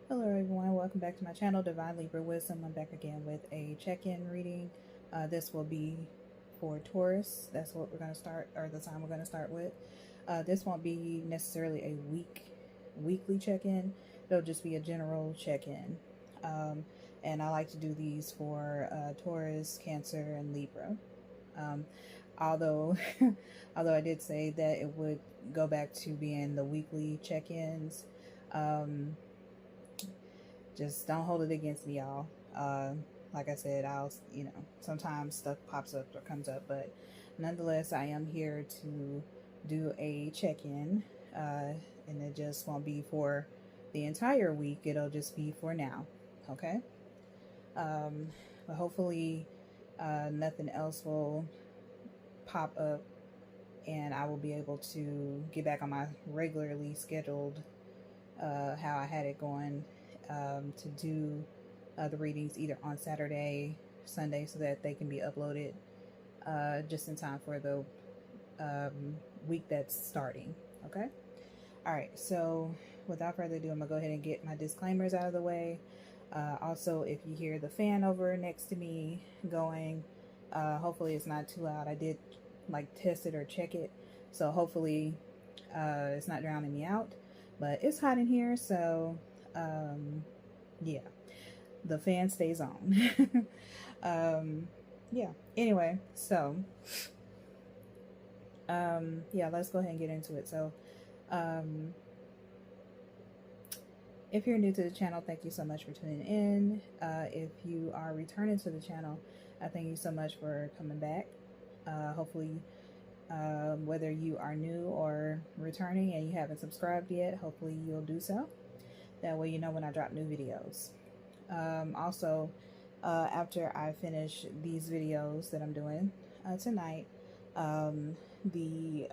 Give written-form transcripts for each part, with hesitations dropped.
Hello everyone, welcome back to my channel, Divine Libra Wisdom. I'm back again with a check-in reading. This will be for Taurus. That's what we're going to start, or the time we're going to start with. This won't be necessarily a weekly check-in. It'll just be a general check-in. And I like to do these for Taurus, Cancer, and Libra. Although although I did say that it would go back to being the weekly check-ins. Just don't hold it against me, y'all. Like I said, sometimes stuff pops up or comes up, but nonetheless, I am here to do a check-in, and it just won't be for the entire week. It'll just be for now, okay? But hopefully, nothing else will pop up, and I will be able to get back on my regularly scheduled, how I had it going. To do the readings either on Saturday, Sunday, so that they can be uploaded just in time for the week that's starting. Okay. All right. So without further ado, I'm gonna go ahead and get my disclaimers out of the way. Also, if you hear the fan over next to me going, hopefully it's not too loud. I did test it or check it, so hopefully it's not drowning me out. But it's hot in here, so yeah, the fan stays on. Yeah, anyway, so yeah, let's go ahead and get into it. So if you're new to the channel, thank you so much for tuning in. If you are returning to the channel, I thank you so much for coming back. Hopefully, whether you are new or returning and you haven't subscribed yet, hopefully you'll do so. That way you know when I drop new videos. Also, after I finish these videos that I'm doing tonight, the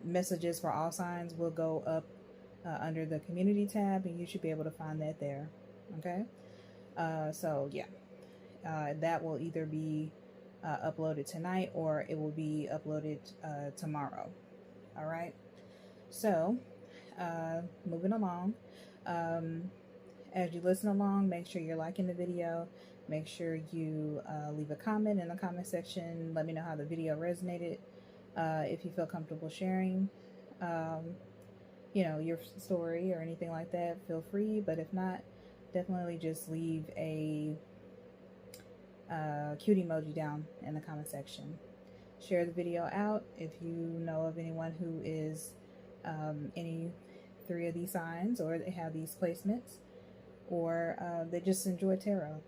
messages for all signs will go up under the community tab, and you should be able to find that there. Okay? So yeah, that will either be uploaded tonight or it will be uploaded tomorrow. All right? So, moving along, as you listen along, make sure you're liking the video. Make sure you leave a comment in the comment section. Let me know how the video resonated. If you feel comfortable sharing, your story or anything like that, feel free. But if not, definitely just leave a cute emoji down in the comment section. Share the video out if you know of anyone who is any three of these signs, or they have these placements, or they just enjoy tarot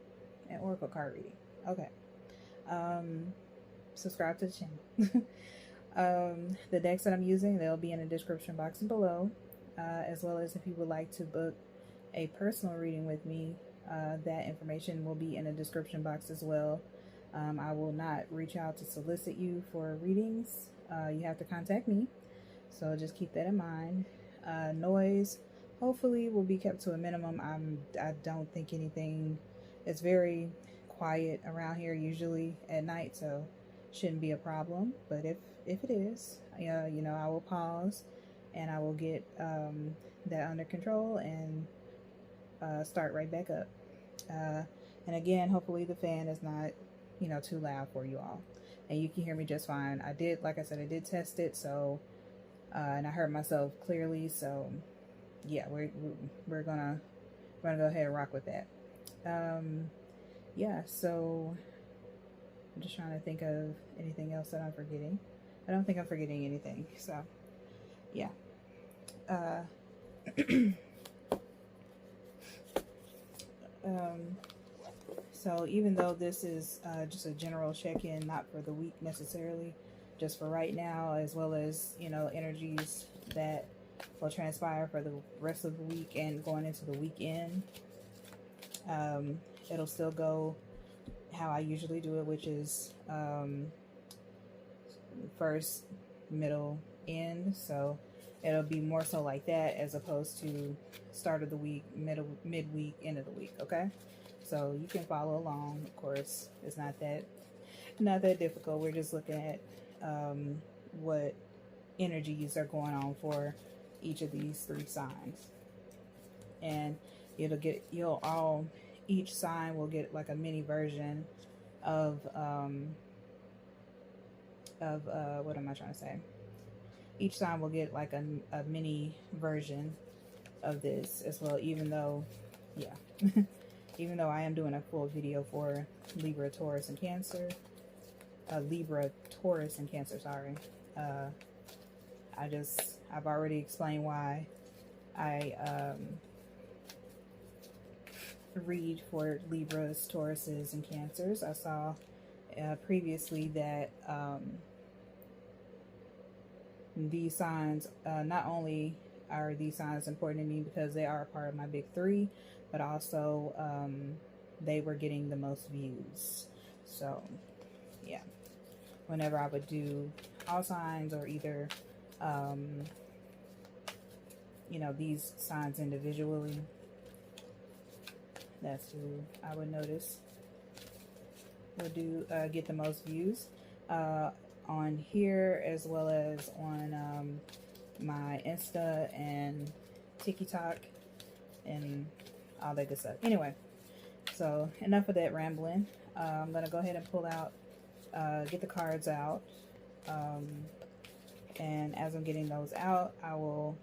and oracle card reading. Okay. Subscribe to the channel. The decks that I'm using, they'll be in the description box below, as well as if you would like to book a personal reading with me, that information will be in the description box as well. I will not reach out to solicit you for readings. You have to contact me. So just keep that in mind. Noise hopefully will be kept to a minimum. I don't think anything, it's very quiet around here usually at night, so shouldn't be a problem. But if it is, I will pause and I will get that under control and start right back up. And again, hopefully the fan is not too loud for you all, and you can hear me just fine. Like I said, I did test it, so and I heard myself clearly, so yeah, we're gonna go ahead and rock with that. Yeah, so I'm just trying to think of anything else that I'm forgetting. I don't think I'm forgetting anything, so yeah. So even though this is just a general check-in, not for the week necessarily, just for right now, as well as energies that will transpire for the rest of the week and going into the weekend, it'll still go how I usually do it, which is first, middle, end. So it'll be more so like that, as opposed to start of the week, midweek, end of the week. Okay, so you can follow along. Of course, it's not that difficult. We're just looking at what energies are going on for each of these 3 signs. And each sign will get like a mini version of what am I trying to say? Each sign will get like a mini version of this as well, even though, yeah, even though I am doing a full video for Libra, Taurus, and Cancer. Libra, Taurus, and Cancer, sorry. I've already explained why I read for Libras, Tauruses, and Cancers. I saw previously that these signs, not only are these signs important to me because they are a part of my big 3, but also they were getting the most views. So yeah, whenever I would do all signs or either you know, these signs individually, that's who I would notice will do get the most views on here, as well as on my Insta and TikTok and all that good stuff. Anyway, so enough of that rambling. I'm gonna go ahead and pull out, get the cards out, and as I'm getting those out, I will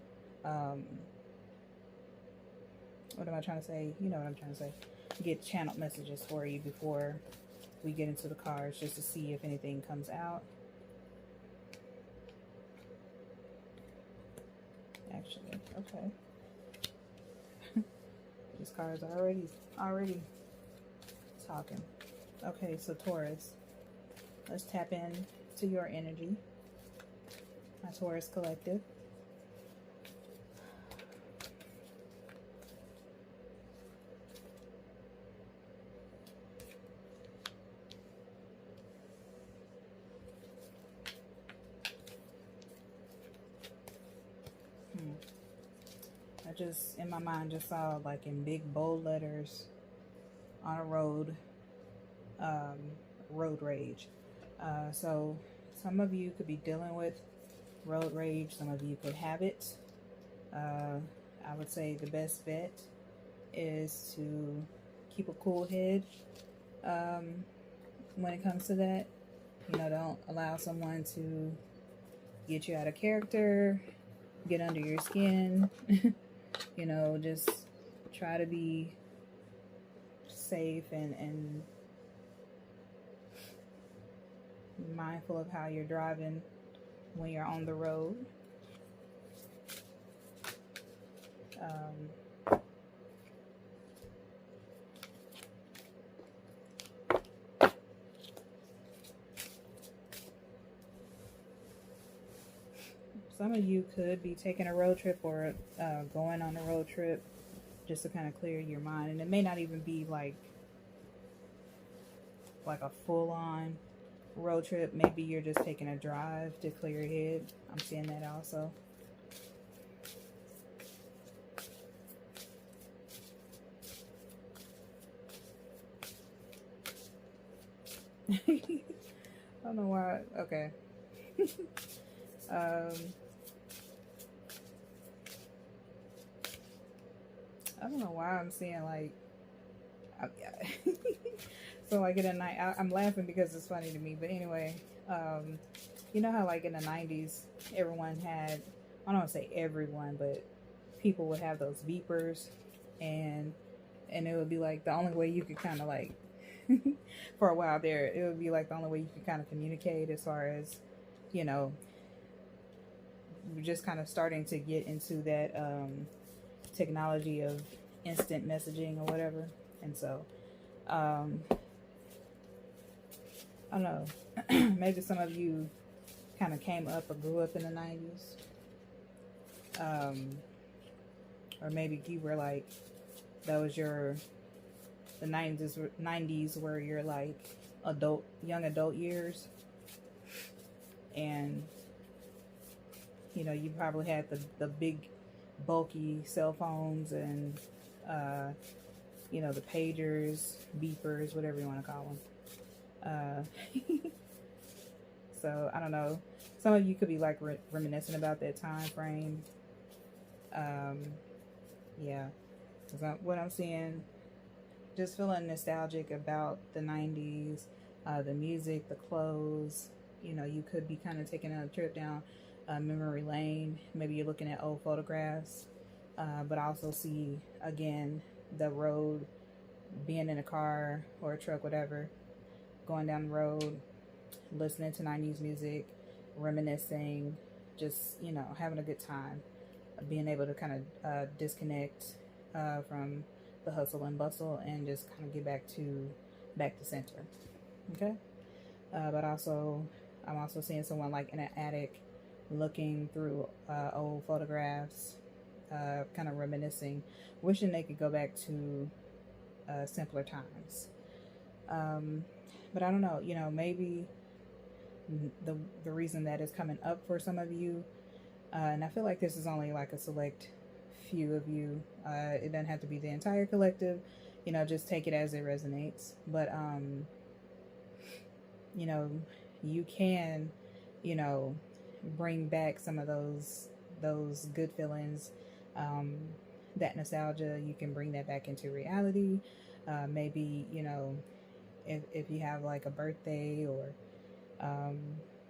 what am I trying to say? You know what I'm trying to say. Get channeled messages for you before we get into the cards, just to see if anything comes out. Actually, okay. These cards are already talking. Okay, so Taurus, let's tap in to your energy, my Taurus collective. I just, in my mind, just saw like in big bold letters on a road, road rage. So some of you could be dealing with road rage. Some of you could have it. I would say the best bet is to keep a cool head when it comes to that. You know, don't allow someone to get you out of character, get under your skin. You know, just try to be safe and mindful of how you're driving when you're on the road. Some of you could be taking a road trip or going on a road trip just to kind of clear your mind. And it may not even be like a full-on road trip. Maybe you're just taking a drive to clear your head. I'm seeing that also. I don't know why. Okay. I don't know why I'm seeing like, so like in the night, I'm laughing because it's funny to me. But anyway, you know how like in the 90s, everyone had, I don't want to say everyone, but people would have those beepers, and it would be like the only way you could kind of like, for a while there, it would be like the only way you could kind of communicate as far as, you know, we're just kind of starting to get into that technology of instant messaging or whatever. And so I don't know, maybe some of you kind of came up or grew up in the 90s, or maybe you were like, that was the 90s were your like young adult years, and you know, you probably had the big bulky cell phones and you know, the pagers, beepers, whatever you want to call them. So I don't know, some of you could be like reminiscing about that time frame. Yeah, because what I'm seeing, just feeling nostalgic about the 90s, the music, the clothes. You know, you could be kind of taking a trip down memory lane. Maybe you're looking at old photographs, but I also see, again, the road, being in a car or a truck, whatever, going down the road, listening to 90s music, reminiscing, just, you know, having a good time, being able to kind of disconnect from the hustle and bustle and just kind of get back to center. Okay. But also, I'm also seeing someone like in an attic looking through old photographs, kind of reminiscing, wishing they could go back to simpler times. But I don't know, you know, maybe the reason that is coming up for some of you, and I feel like this is only like a select few of you. It doesn't have to be the entire collective, you know, just take it as it resonates. But you know, you can, you know, bring back some of those good feelings, um, that nostalgia. You can bring that back into reality. Maybe, you know, if you have like a birthday or um,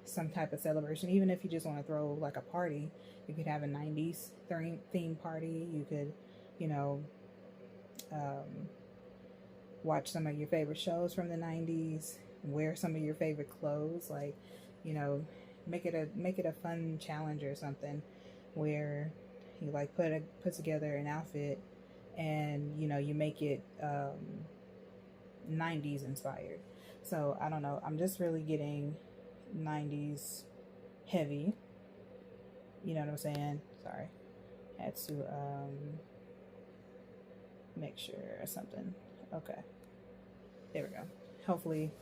some type of celebration, even if you just want to throw like a party, you could have a 90s theme party. You could, you know, um, watch some of your favorite shows from the 90s, wear some of your favorite clothes, like, you know, make it a fun challenge or something where you like put together an outfit and, you know, you make it 90s inspired. So I don't know, I'm just really getting 90s heavy, you know what I'm saying? Sorry, had to make sure or something. Okay, there we go. Hopefully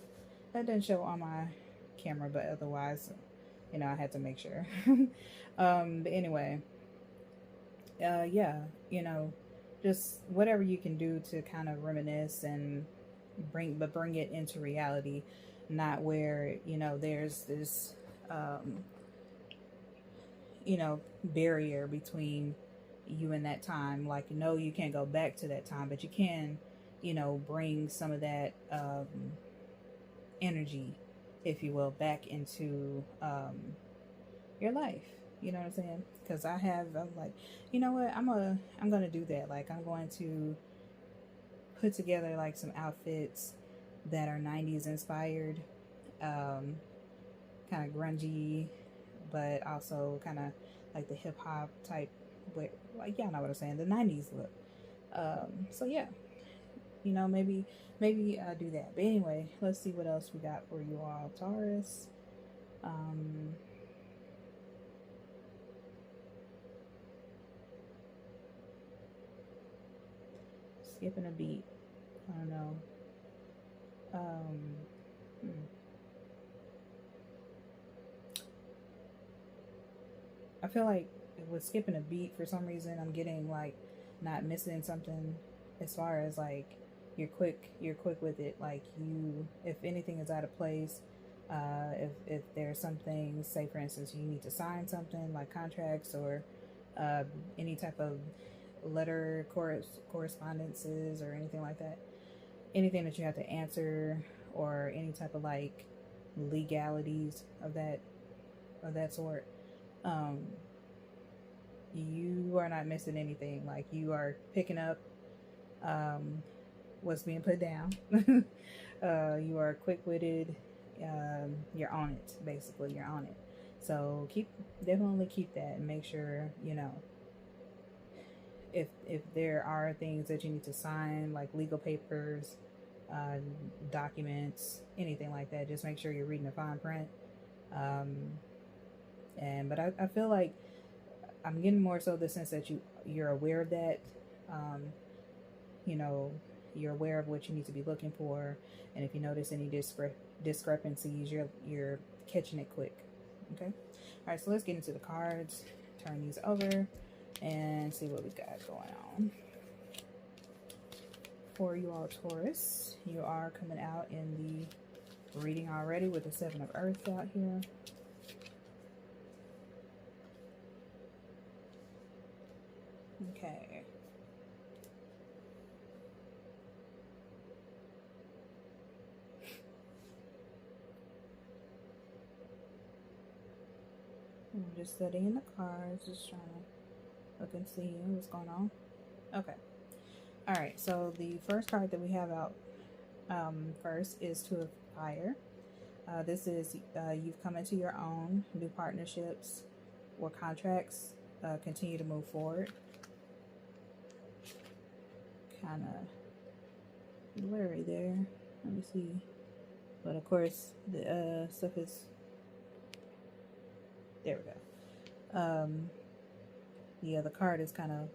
that didn't show on my camera, but otherwise, you know, I had to make sure. But anyway, yeah, you know, just whatever you can do to kind of reminisce and bring it into reality, not where, you know, there's this, you know, barrier between you and that time. Like, no, you can't go back to that time, but you can, you know, bring some of that energy, if you will, back into your life. You know what I'm saying? Because I'm like, you know what, I'm gonna do that. Like, I'm going to put together like some outfits that are 90s inspired, kind of grungy, but also kind of like the hip hop type, like, y'all know what I'm saying, the 90s look. So yeah, you know, maybe do that. But anyway, let's see what else we got for you all, Taurus. Skipping a beat. I don't know. Hmm. I feel like with skipping a beat, for some reason, I'm getting like not missing something, as far as like you're quick with it. Like, you, if anything is out of place, if there's something, say for instance, you need to sign something like contracts or any type of letter correspondences or anything like that, anything that you have to answer, or any type of like legalities of that sort, um, you are not missing anything. Like, you are picking up what's being put down. You are quick-witted. You're on it, basically. You're on it. So definitely keep that, and make sure, you know, if there are things that you need to sign, like legal papers, uh, documents, anything like that, just make sure you're reading the fine print. But I feel like I'm getting more so the sense that you're aware of that. You know, you're aware of what you need to be looking for, and if you notice any discrepancies, you're catching it quick. Okay. All right. So let's get into the cards. Turn these over and see what we got going on for you all, Taurus. You are coming out in the reading already with the Seven of Earth out here. Okay. I'm just studying the cards, just trying to look and see what's going on. Okay. All right. So the first card that we have out first is Two of Fire. This is you've come into your own, new partnerships or contracts continue to move forward. Kind of blurry there. Let me see. But of course, the stuff is. There we go. Yeah, the card is kind of.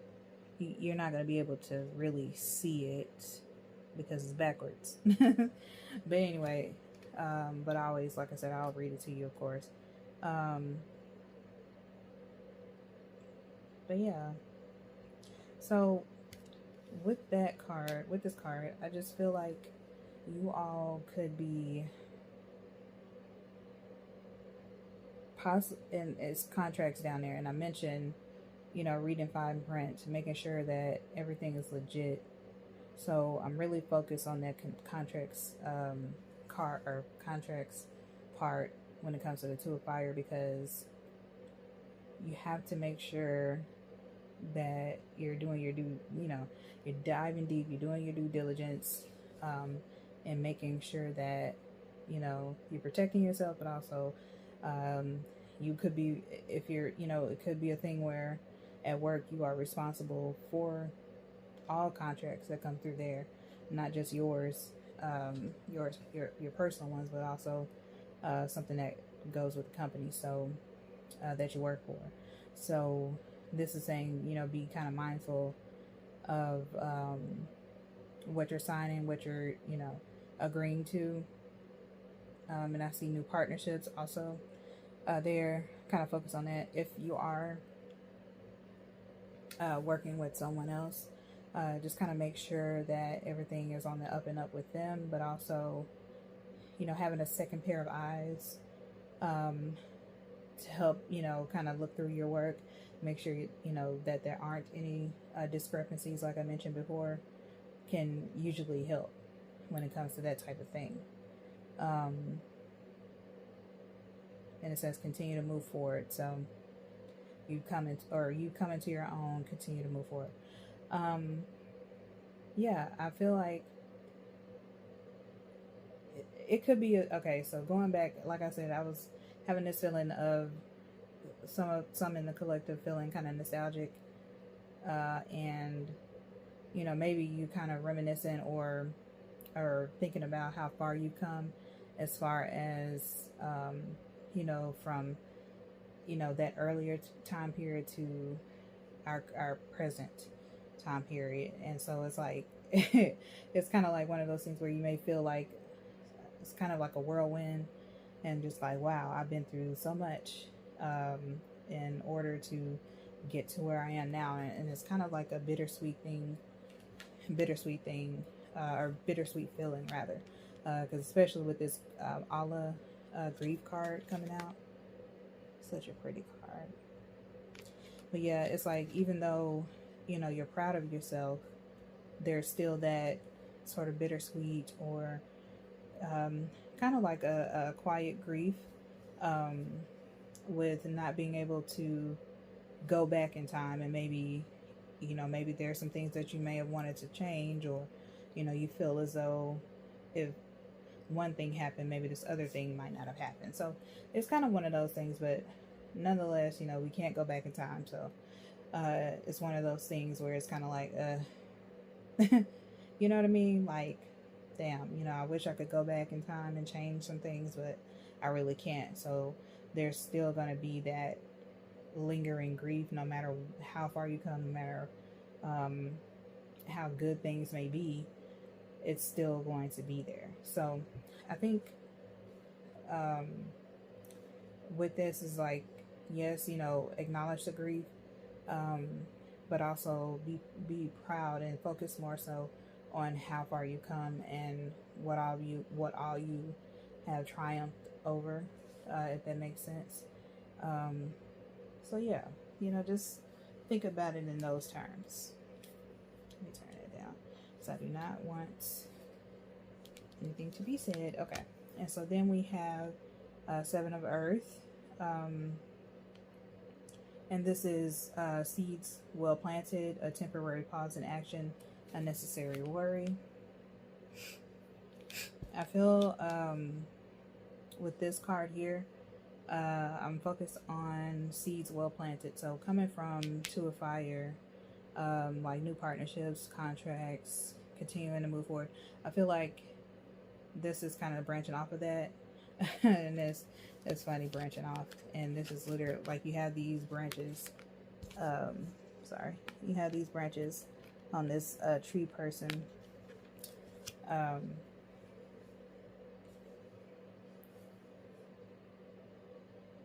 You're not going to be able to really see it because it's backwards. But anyway, but I always, like I said, I'll read it to you, of course. But yeah. So with that card, with this card, I just feel like you all could be and it's contracts down there, and I mentioned, you know, reading fine print, making sure that everything is legit. So I'm really focused on that contracts card or contracts part when it comes to the Two of Fire, because you have to make sure that you're doing your you're diving deep, you're doing your due diligence, and making sure that, you know, you're protecting yourself, but also you could be, if you're, you know, it could be a thing where at work you are responsible for all contracts that come through there, not just yours, your personal ones, but also something that goes with the company, so that you work for. So this is saying, you know, be kind of mindful of what you're signing, what you're, you know, agreeing to. And I see new partnerships also there. Kind of focus on that. If you are working with someone else, just kind of make sure that everything is on the up and up with them, but also, you know, having a second pair of eyes to help, you know, kind of look through your work, make sure you know that there aren't any discrepancies, like I mentioned before, can usually help when it comes to that type of thing. And it says continue to move forward. So you come into your own, continue to move forward. Yeah, I feel like it could be okay. So going back, like I said, I was having this feeling of some in the collective feeling kind of nostalgic, and you know, maybe you kind of reminiscing or thinking about how far you've come as far as you know, from, you know, that earlier time period to our present time period. And so it's like it's kind of like one of those things where you may feel like it's kind of like a whirlwind, and just like, wow, I've been through so much in order to get to where I am now. And it's kind of like a bittersweet or bittersweet feeling rather, because especially with this Allah grief card coming out, such a pretty card. But yeah, it's like, even though, you know, you're proud of yourself, there's still that sort of bittersweet or kind of like a quiet grief with not being able to go back in time, and maybe, you know, maybe there's some things that you may have wanted to change, or, you know, you feel as though if one thing happened, maybe this other thing might not have happened. So it's kind of one of those things, but nonetheless, you know, we can't go back in time. So it's one of those things where it's kind of like, you know what I mean? Like, damn, you know, I wish I could go back in time and change some things, but I really can't. So there's still going to be that lingering grief, no matter how far you come, no matter how good things may be, it's still going to be there. So I think with this is like, yes, you know, acknowledge the grief, but also be proud and focus more so on how far you come and what all you have triumphed over, if that makes sense. So yeah, you know, just think about it in those terms. Let me turn it down. So I do not want anything to be said. Okay. And so then we have Seven of Earth. And this is seeds well planted, a temporary pause in action, unnecessary worry. I feel with this card here, I'm focused on seeds well planted. So coming from Two of Fire, like new partnerships, contracts, continuing to move forward. I feel like this is kind of branching off of that. And it's funny branching off. And this is literally like you have these branches. You have these branches on this tree person.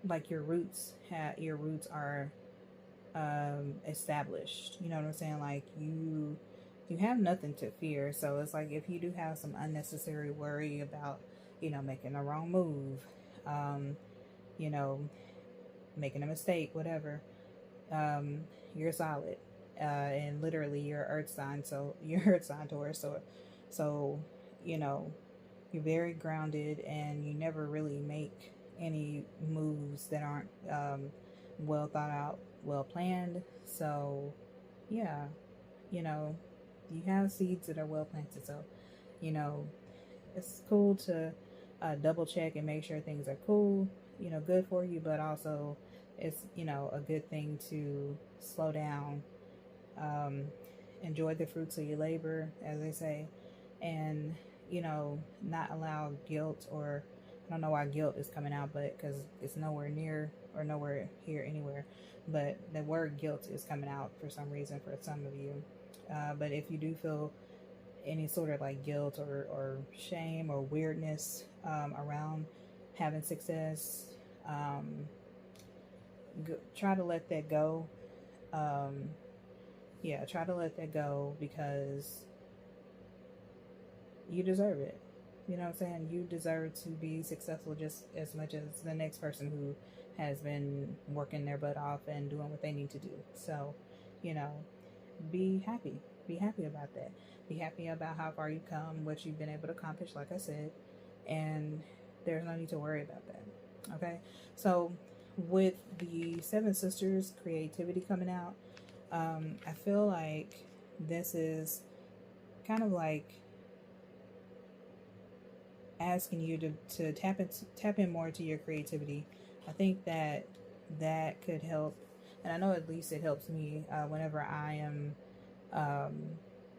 Like your roots are established. You know what I'm saying? Like you have nothing to fear. So it's like if you do have some unnecessary worry about, you know, making a wrong move, you know, making a mistake, whatever, you're solid. And literally you're earth sign, so you're earth sign Taurus, so you know, you're very grounded and you never really make any moves that aren't well thought out, well planned. So yeah, you know, you have seeds that are well planted. So, you know, it's cool to double check and make sure things are cool, you know, good for you, but also it's, you know, a good thing to slow down, enjoy the fruits of your labor, as they say, and, you know, not allow guilt, or I don't know why guilt is coming out, but because it's nowhere near or nowhere here anywhere, but the word guilt is coming out for some reason for some of you. But if you do feel any sort of like guilt or shame or weirdness around having success, try to let that go. Yeah, try to let that go, because you deserve it. You know what I'm saying? You deserve to be successful just as much as the next person who has been working their butt off and doing what they need to do. So, you know, be happy. Be happy about that. Be happy about how far you've come, what you've been able to accomplish, like I said. And there's no need to worry about that. Okay? So, with the Seven Sisters creativity coming out, I feel like this is kind of like asking you to tap in more to your creativity. I think that could help, and I know at least it helps me whenever I am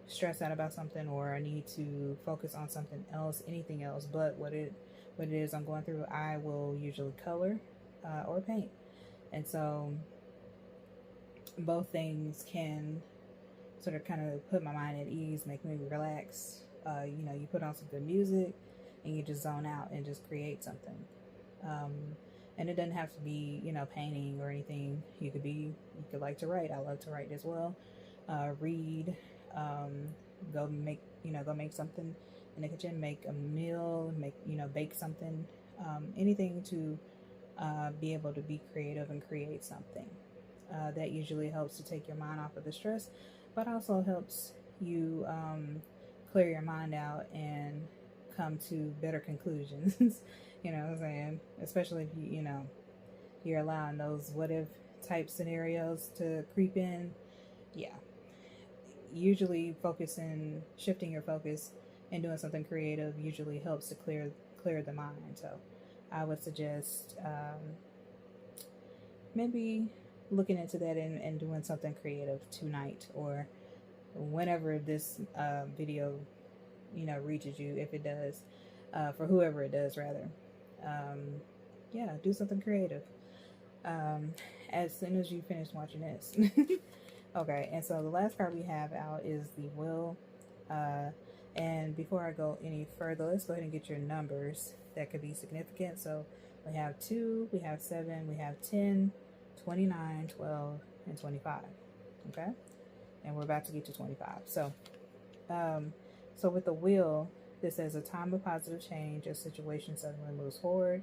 stressed out about something, or I need to focus on something else, anything else but what it is I'm going through. I will usually color or paint, and so both things can sort of kind of put my mind at ease, make me relax. You know, you put on some good music and you just zone out and just create something. And it doesn't have to be, you know, painting or anything. You could like to write. I love to write as well. Read, go make something in the kitchen, make a meal, bake something, anything to be able to be creative and create something. That usually helps to take your mind off of the stress, but also helps you clear your mind out and come to better conclusions. You know what I'm saying? Especially if you're allowing those what if type scenarios to creep in. Yeah. Usually shifting your focus and doing something creative usually helps to clear the mind. So I would suggest maybe looking into that and doing something creative tonight, or whenever this video reaches you, if it does, for whoever it does, rather. Yeah, do something creative as soon as you finish watching this. Okay, and so the last card we have out is the Will. And before I go any further, let's go ahead and get your numbers that could be significant. So we have 2, we have 7, we have 10, 29, 12, and 25. Okay, and we're about to get to 25. So so with the Wheel, this says a time of positive change. A situation suddenly moves forward.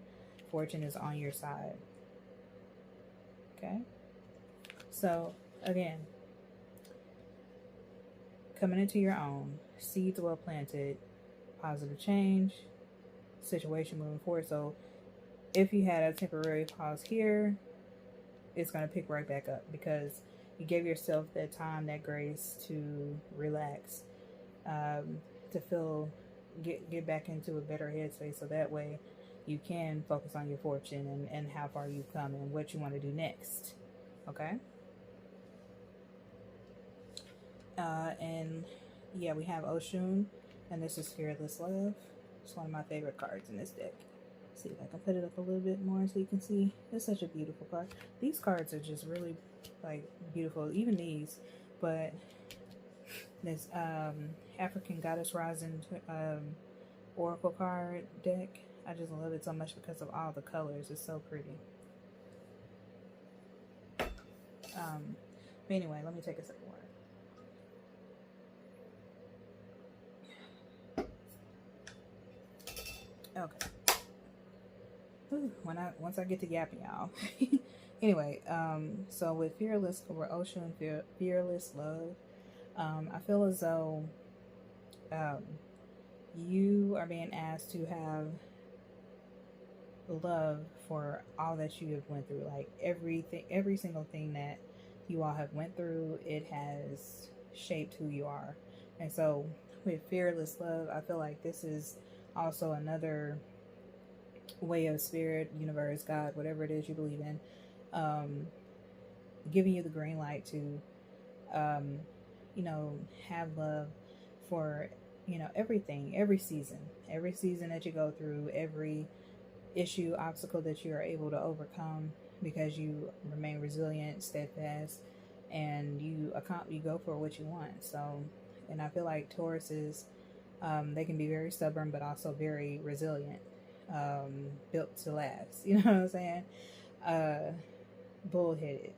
Fortune is on your side. Okay, so again, coming into your own, seeds well planted, positive change, situation moving forward. So if you had a temporary pause here, it's going to pick right back up because you gave yourself that time, that grace to relax, to feel, get back into a better headspace, so that way you can focus on your fortune and how far you've come and what you want to do next. Okay. And yeah, we have Oshun, and this is Fearless Love. It's one of my favorite cards in this deck. See if I can put it up a little bit more so you can see. It's such a beautiful card. These cards are just really like beautiful, even these. But this African Goddess Rising Oracle card deck, I just love it so much because of all the colors. It's so pretty. But anyway, let me take a sip of water. Okay. Ooh, once I get to yapping, y'all. Anyway, so with Fearless, or Ocean Fearless Love, I feel as though you are being asked to have love for all that you have went through. Like every single thing that you all have went through, it has shaped who you are. And so with Fearless Love, I feel like this is also another way of spirit, universe, God, whatever it is you believe in, giving you the green light to, have love for, everything, every season that you go through, every issue, obstacle that you are able to overcome because you remain resilient, steadfast, and you go for what you want. So, and I feel like Tauruses, they can be very stubborn, but also very resilient, built to last. You know what I'm saying? Bullheaded.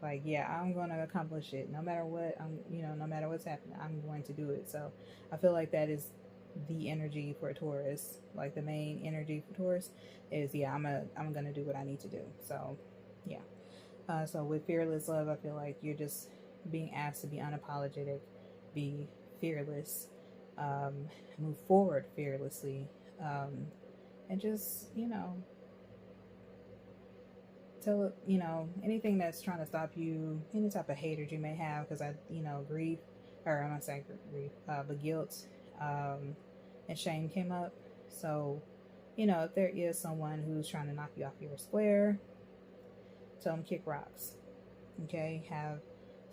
Like, yeah, I'm going to accomplish it no matter what. No matter what's happening, I'm going to do it. So I feel like that is the energy for Taurus. Like the main energy for Taurus is, yeah, I'm going to do what I need to do. So yeah. So with Fearless Love, I feel like you're just being asked to be unapologetic, be fearless, move forward fearlessly, and just, tell it, anything that's trying to stop you, any type of hatred you may have, because grief, or I'm not saying grief, but guilt, and shame came up. So, if there is someone who's trying to knock you off your square, tell them kick rocks. Okay, have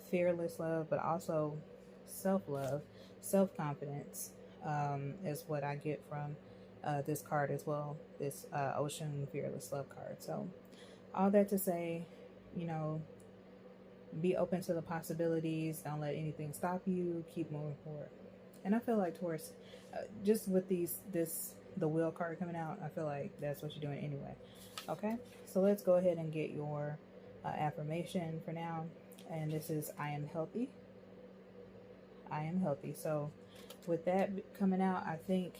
fearless love, but also self-love, self-confidence, is what I get from this card as well, this Ocean Fearless Love card. So all that to say, be open to the possibilities. Don't let anything stop you. Keep moving forward. And I feel like Taurus, just with the Wheel card coming out, I feel like that's what you're doing anyway. Okay, so let's go ahead and get your affirmation for now. And this is, I am healthy. I am healthy. So with that coming out, I think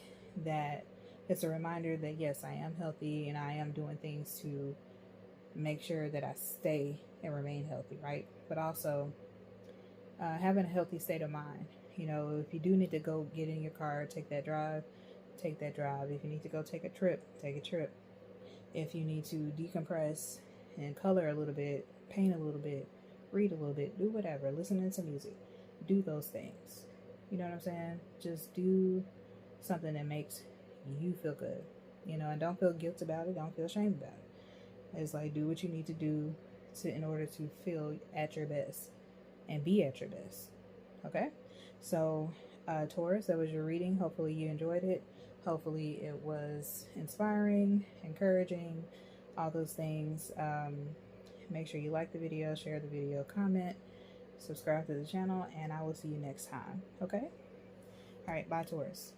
that it's a reminder that yes, I am healthy and I am doing things to make sure that I stay and remain healthy, right? But also having a healthy state of mind. If you do need to go get in your car, take that drive, take that drive. If you need to go take a trip, take a trip. If you need to decompress and color a little bit, paint a little bit, read a little bit, do whatever, listen to some music, do those things. You know what I'm saying? Just do something that makes you feel good, and don't feel guilt about it. Don't feel shame about it. It's like, do what you need to do in order to feel at your best and be at your best. Okay? So, Taurus, that was your reading. Hopefully you enjoyed it. Hopefully it was inspiring, encouraging, all those things. Make sure you like the video, share the video, comment, subscribe to the channel, and I will see you next time. Okay? All right, bye, Taurus.